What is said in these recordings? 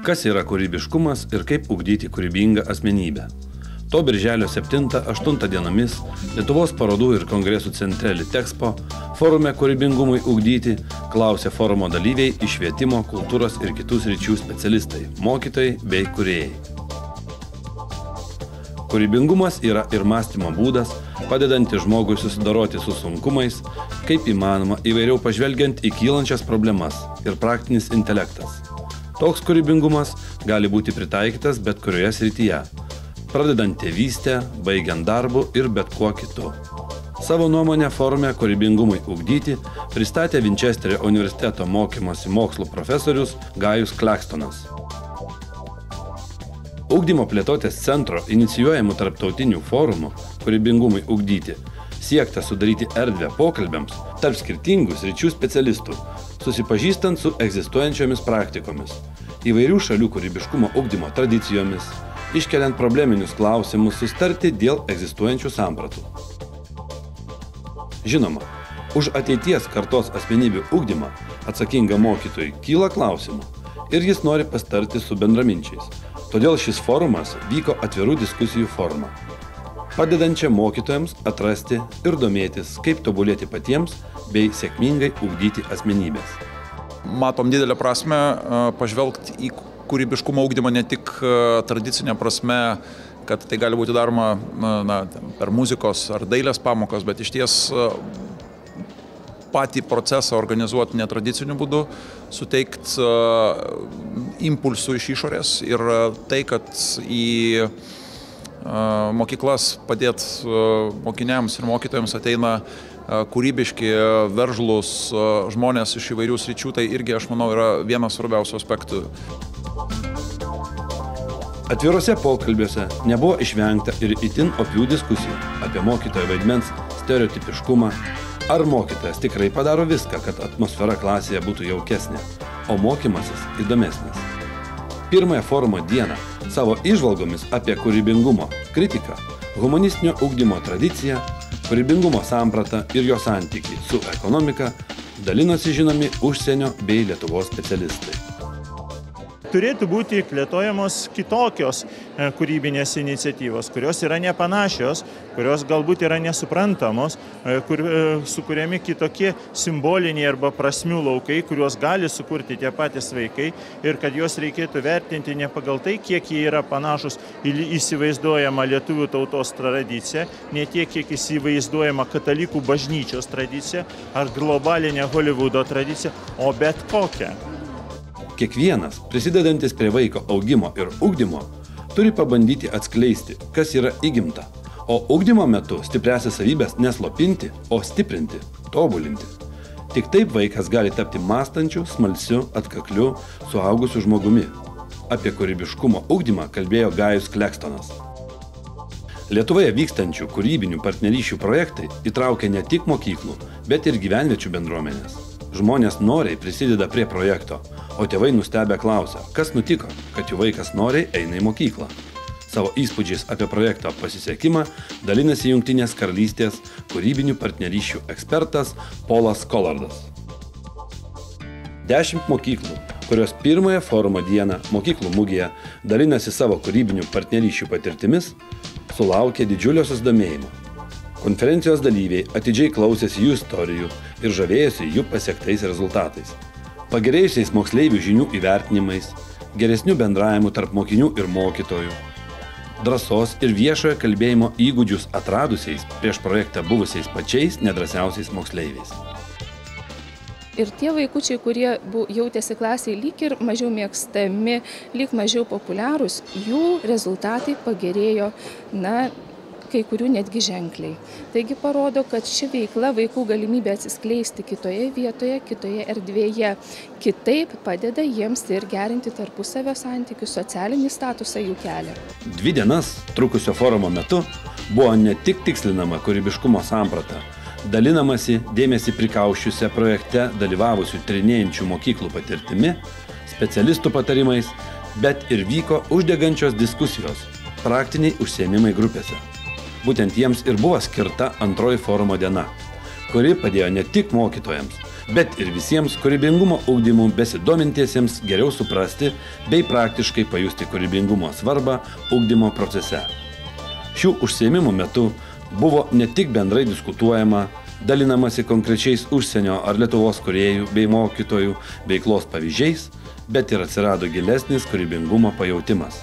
Kas yra kūrybiškumas ir kaip ugdyti kūrybingą asmenybę. To birželio 7-8 dienomis Lietuvos parodų ir kongresų centre Litexpo forume kūrybingumui ugdyti klausė forumo dalyviai iš švietimo, kultūros ir kitų sričių specialistai, mokytojai bei kūrėjai. Kūrybingumas yra ir mąstymo būdas, padedantis žmogui susidoroti su sunkumais, kaip įmanoma įvairiau pažvelgiant į kylančias problemas ir praktinis intelektas. Toks kūrybingumas gali būti pritaikytas bet kurioje srityje, pradedant tėvystę, baigiant darbu ir bet kuo kitu. Savo nuomonę forume kūrybingumui ugdyti pristatė Winchesterio universiteto mokymosi mokslų profesorius Gajus Klekstonas. Ugdymo plėtotės centro inicijuojamų tarptautinių forumų kūrybingumui ugdyti siekta sudaryti erdvę pokalbiams tarp skirtingų sričių specialistų, susipažįstant su egzistuojančiomis praktikomis, įvairių šalių kūrybiškumo ugdymo tradicijomis, iškeliant probleminius klausimus, sustarti dėl egzistuojančių sampratų. Žinoma, už ateities kartos asmenybių ugdymą atsakingam mokytojui kyla klausimų ir jis nori pastarti su bendraminčiais. Todėl šis forumas vyko atvirų diskusijų forma, padedančia mokytojams atrasti ir domėtis, kaip tobulėti patiems bei sėkmingai ugdyti asmenybės. Matom didelę prasme pažvelgti į kūrybiškumo ugdymą ne tik tradicinę prasme, kad tai gali būti daroma per muzikos ar dailės pamokas, bet iš ties patį procesą organizuoti netradiciniu būdu, suteikti impulsų iš išorės ir tai, kad į mokyklas padėti mokiniams ir mokytojams ateina kūrybiški, veržlūs žmonės iš įvairių sričių, tai irgi, aš manau, yra vienas svarbiausių aspektų. Atviruose pokalbiuose nebuvo išvengta ir itin opių diskusijų apie mokytojo vaidmens stereotipiškumą, ar mokytojas tikrai padaro viską, kad atmosfera klasėje būtų jaukesnė, o mokymasis įdomesnis. Pirmąją forumo dieną savo įžvalgomis apie kūrybingumo kritiką, humanistinio ugdymo tradiciją, kūrybingumo sampratą ir jo santykį su ekonomika dalinosi žinomi užsienio bei Lietuvos specialistai. Turėtų būti plėtojamos kitokios kūrybinės iniciatyvos, kurios yra nepanašios, kurios galbūt yra nesuprantamos, sukuriami kitokie simboliniai arba prasmių laukai, kuriuos gali sukurti tie patys vaikai ir kad juos reikėtų vertinti ne pagal tai, kiek jie yra panašus į įsivaizduojamą lietuvių tautos tradiciją, ne tiek, kiek įsivaizduojama katalikų bažnyčios tradicija ar globalinė Hollywoodo tradicija, o bet kokią. Kiekvienas, prisidedantis prie vaiko augimo ir ugdymo, turi pabandyti atskleisti, kas yra įgimta, o ugdymo metu stipriasias savybės neslopinti, o stiprinti, tobulinti. Tik taip vaikas gali tapti mąstančiu, smalsiu, atkakliu, suaugusiu žmogumi. Apie kūrybiškumo ugdymą kalbėjo Gajus Klekstonas. Lietuvoje vykstančių kūrybinių partnerysčių projektai įtraukia ne tik mokyklų, bet ir gyvenviečių bendruomenės. Žmonės noriai prisideda prie projekto, o tėvai nustebę klausia, kas nutiko, kad jų vaikas noriai eina į mokyklą. Savo įspūdžiais apie projekto pasisekimą dalinasi Jungtinės karalystės kūrybinių partnerysčių ekspertas Polas Collardas. 10 mokyklų, kurios pirmąją forumo dieną mokyklų mugėje dalinasi savo kūrybinių partnerysčių patirtimis, sulaukė didžiulio susidomėjimo. Konferencijos dalyviai atidžiai klausėsi jų istorijų ir žavėjosi jų pasiektais rezultatais. Pagerėjusiais moksleivių žinių įvertinimais, geresnių bendravimų tarp mokinių ir mokytojų, drąsos ir viešojo kalbėjimo įgūdžius atradusiais prieš projektą buvusiais pačiais nedrąsiausiais moksleiviais. Ir tie vaikučiai, kurie jautėsi klasėje lyg ir mažiau mėgstami, lyg mažiau populiarūs, jų rezultatai pagerėjo, kai kurių netgi ženkliai. Taigi parodo, kad ši veikla vaikų galimybė atsiskleisti kitoje vietoje, kitoje erdvėje, kitaip padeda jiems ir gerinti tarpusavio santykius, socialinį statusą jų kelia. 2 dienas trukusio forumo metu buvo ne tik tikslinama kūrybiškumo samprata, dalinamasi dėmesį prikaušiusią projekte dalyvavusių tyrinėjančių mokyklų patirtimi, specialistų patarimais, bet ir vyko uždegančios diskusijos, praktiniai užsiėmimai grupėse. Būtent jiems ir buvo skirta antroji forumo diena, kuri padėjo ne tik mokytojams, bet ir visiems kūrybingumo ugdymu besidomintiesiems geriau suprasti bei praktiškai pajusti kūrybingumo svarbą ugdymo procese. Šių užsiėmimų metu buvo ne tik bendrai diskutuojama, dalinamasi konkrečiais užsienio ar Lietuvos kūrėjų bei mokytojų veiklos pavyzdžiais, bet ir atsirado gilesnis kūrybingumo pajautimas.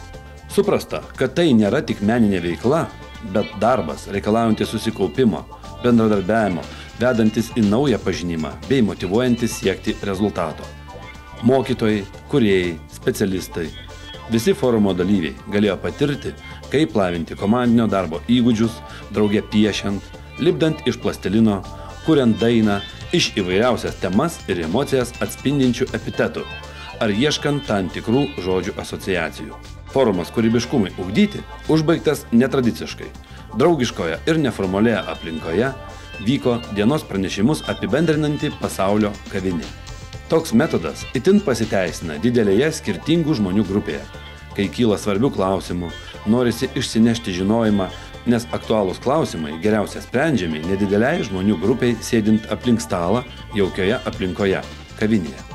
Suprasta, kad tai nėra tik meninė veikla, bet darbas reikalaujantis susikaupimo, bendradarbiavimo, vedantis į naują pažinimą bei motyvuojantis siekti rezultato. Mokytojai, kūrėjai, specialistai, visi forumo dalyviai galėjo patirti, kaip lavinti komandinio darbo įgūdžius, drauge piešiant, lipdant iš plastilino, kuriant dainą, iš įvairiausias temas ir emocijas atspindinčių epitetų, ar ieškant tam tikrų žodžių asociacijų. Forumas kūrybiškumui ugdyti užbaigtas netradiciškai. Draugiškoje ir neformalioje aplinkoje vyko dienos pranešimus apibendrinanti pasaulio kavinė. Toks metodas itin pasiteisina didelėje skirtingų žmonių grupėje. Kai kyla svarbių klausimų, norisi išsinešti žinojimą, nes aktualūs klausimai geriausia sprendžiami nedideliai žmonių grupiai sėdint aplink stalą jaukioje aplinkoje – kavinėje.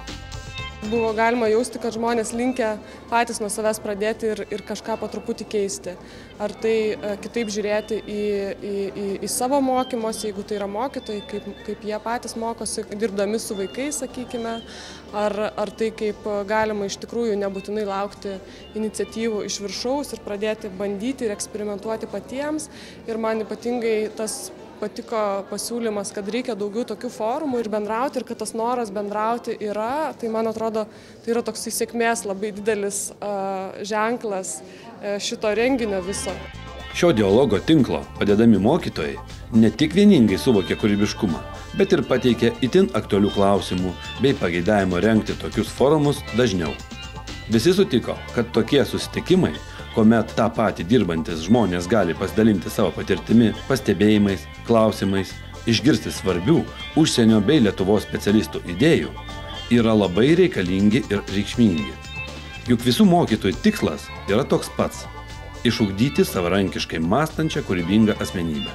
Buvo galima jausti, kad žmonės linkę patys nuo savęs pradėti ir kažką po truputį keisti. Ar tai kitaip žiūrėti į savo mokymosi, jeigu tai yra mokytojai, kaip jie patys mokosi, dirbdami su vaikais, sakykime, ar tai kaip galima iš tikrųjų nebūtinai laukti iniciatyvų iš viršaus ir pradėti bandyti ir eksperimentuoti patiems. Ir man ypatingai tas patiko pasiūlymas, kad reikia daugiau tokių forumų ir bendrauti, ir kad tas noras bendrauti yra, tai man atrodo, tai yra toks sėkmės labai didelis ženklas šito renginio viso. Šio dialogo tinklo padedami mokytojai ne tik vieningai suvokė kūrybiškumą, bet ir pateikė itin aktualių klausimų bei pageidavimo rengti tokius forumus dažniau. Visi sutiko, kad tokie susitikimai, kuomet tą patį dirbantis žmonės gali pasidalinti savo patirtimi, pastebėjimais, klausimais, išgirsti svarbių užsienio bei Lietuvos specialistų idėjų, yra labai reikalingi ir reikšmingi. Juk visų mokytojų tikslas yra toks pats – išugdyti savarankiškai mąstančią kūrybingą asmenybę.